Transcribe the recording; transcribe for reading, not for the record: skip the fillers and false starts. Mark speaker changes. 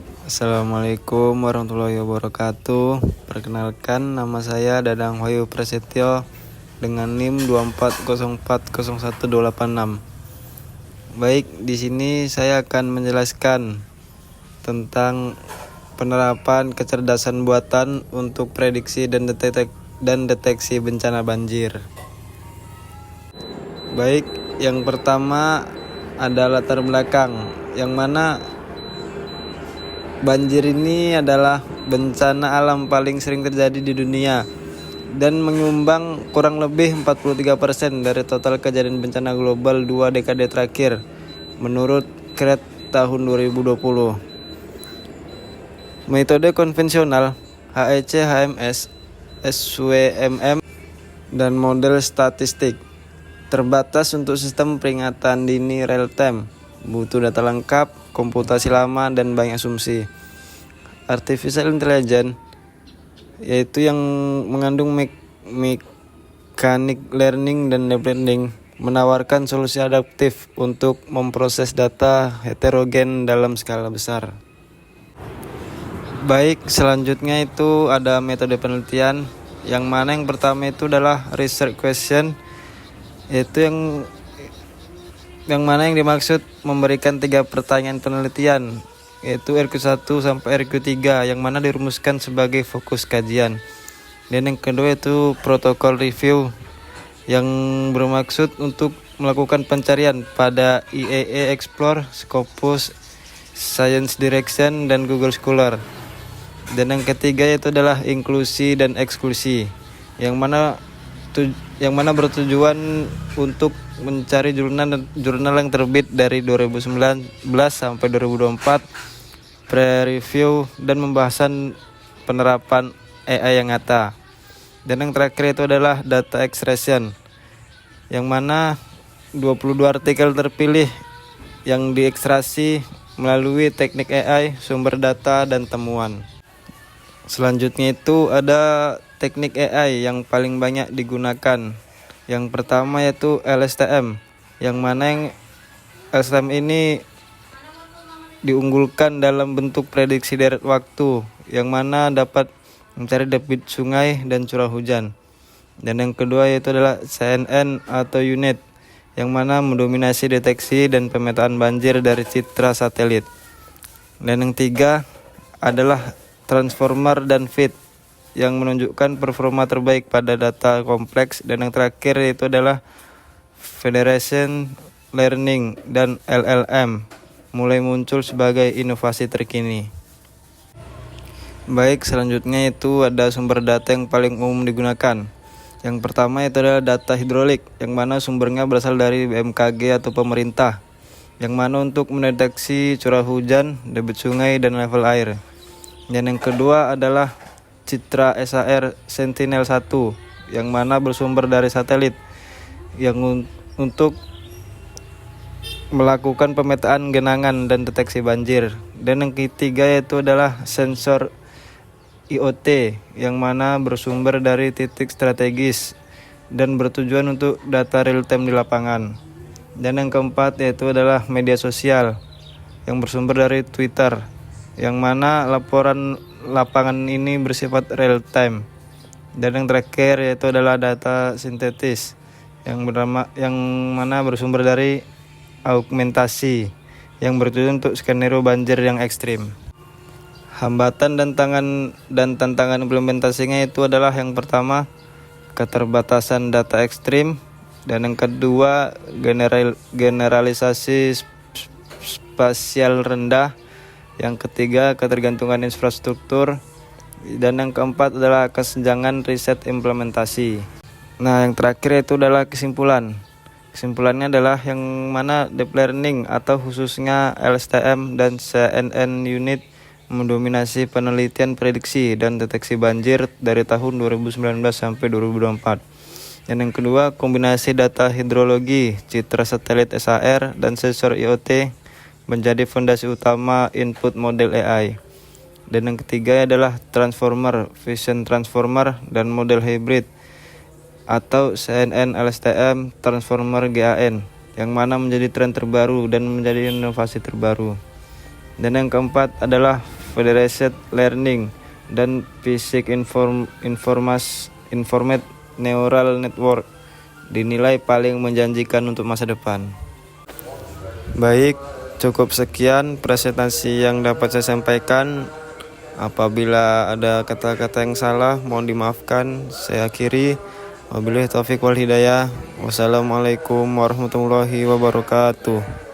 Speaker 1: Assalamualaikum warahmatullahi wabarakatuh. Perkenalkan, nama saya Dadang Wahyu Prasetyo dengan NIM 240401286. Baik, di sini saya akan menjelaskan tentang penerapan kecerdasan buatan untuk prediksi dan deteksi bencana banjir. Baik, yang pertama ada latar belakang, yang mana banjir ini adalah bencana alam paling sering terjadi di dunia dan menyumbang kurang lebih 43% dari total kejadian bencana global 2 dekade terakhir menurut CRED tahun 2020. Metode konvensional HEC, HMS, SWMM, dan model statistik terbatas untuk sistem peringatan dini real time, butuh data lengkap, komputasi lama, dan banyak asumsi. Artificial intelligence, yaitu yang mengandung mechanic learning dan deep learning, menawarkan solusi adaptif untuk memproses data heterogen dalam skala besar. Baik, selanjutnya itu ada metode penelitian, yang mana yang pertama itu adalah research question, yaitu yang mana yang dimaksud memberikan 3 pertanyaan penelitian, yaitu RQ1 sampai RQ3, yang mana dirumuskan sebagai fokus kajian. Dan yang kedua itu protokol review, yang bermaksud untuk melakukan pencarian pada IEE Explore, Scopus, Science Direction, dan Google Scholar. Dan yang ketiga itu adalah inklusi dan eksklusi, yang mana bertujuan untuk mencari jurnal yang terbit dari 2019 sampai 2024, pre-review, dan pembahasan penerapan AI yang nyata. Dan yang terakhir itu adalah data extraction, yang mana 22 artikel terpilih yang diekstraksi melalui teknik AI, sumber data, dan temuan. Selanjutnya itu ada teknik AI yang paling banyak digunakan. Yang pertama yaitu LSTM, yang mana LSTM ini diunggulkan dalam bentuk prediksi deret waktu, yang mana dapat mencari debit sungai dan curah hujan. Dan yang kedua yaitu adalah CNN atau UNIT, yang mana mendominasi deteksi dan pemetaan banjir dari citra satelit. Dan yang tiga adalah Transformer dan Fit, yang menunjukkan performa terbaik pada data kompleks. Dan yang terakhir yaitu adalah Federation Learning dan LLM, mulai muncul sebagai inovasi terkini. Baik, selanjutnya itu ada sumber data yang paling umum digunakan. Yang pertama itu adalah data hidrolik, yang mana sumbernya berasal dari BMKG atau pemerintah, yang mana untuk mendeteksi curah hujan, debit sungai, dan level air. Dan yang kedua adalah citra SAR Sentinel-1, yang mana bersumber dari satelit, yang untuk melakukan pemetaan genangan dan deteksi banjir. Dan yang ketiga yaitu adalah sensor IoT, yang mana bersumber dari titik strategis dan bertujuan untuk data real time di lapangan. Dan yang keempat yaitu adalah media sosial, yang bersumber dari Twitter, yang mana laporan lapangan ini bersifat real time. Dan yang terakhir yaitu adalah data sintetis, yang mana bersumber dari augmentasi, yang bertujuan untuk skenario banjir yang ekstrim. Hambatan dan tantangan implementasinya itu adalah yang pertama keterbatasan data ekstrim, dan yang kedua generalisasi spasial rendah, yang ketiga ketergantungan infrastruktur, dan yang keempat adalah kesenjangan riset implementasi. Nah, yang terakhir itu adalah kesimpulan. Kesimpulannya adalah yang mana deep learning atau khususnya LSTM dan CNN unit mendominasi penelitian prediksi dan deteksi banjir dari tahun 2019 sampai 2024. Dan yang kedua, kombinasi data hidrologi, citra satelit SAR, dan sensor IoT menjadi fondasi utama input model AI. Dan yang ketiga adalah transformer, vision transformer, dan model hybrid atau CNN LSTM transformer GAN, yang mana menjadi tren terbaru dan menjadi inovasi terbaru. Dan yang keempat adalah Federated Learning, dan Physics Informated Neural Network dinilai paling menjanjikan untuk masa depan. Baik, cukup sekian presentasi yang dapat saya sampaikan. Apabila ada kata-kata yang salah, mohon dimaafkan. Saya akhiri. Wabillahi taufiq wal hidayah. Wassalamualaikum warahmatullahi wabarakatuh.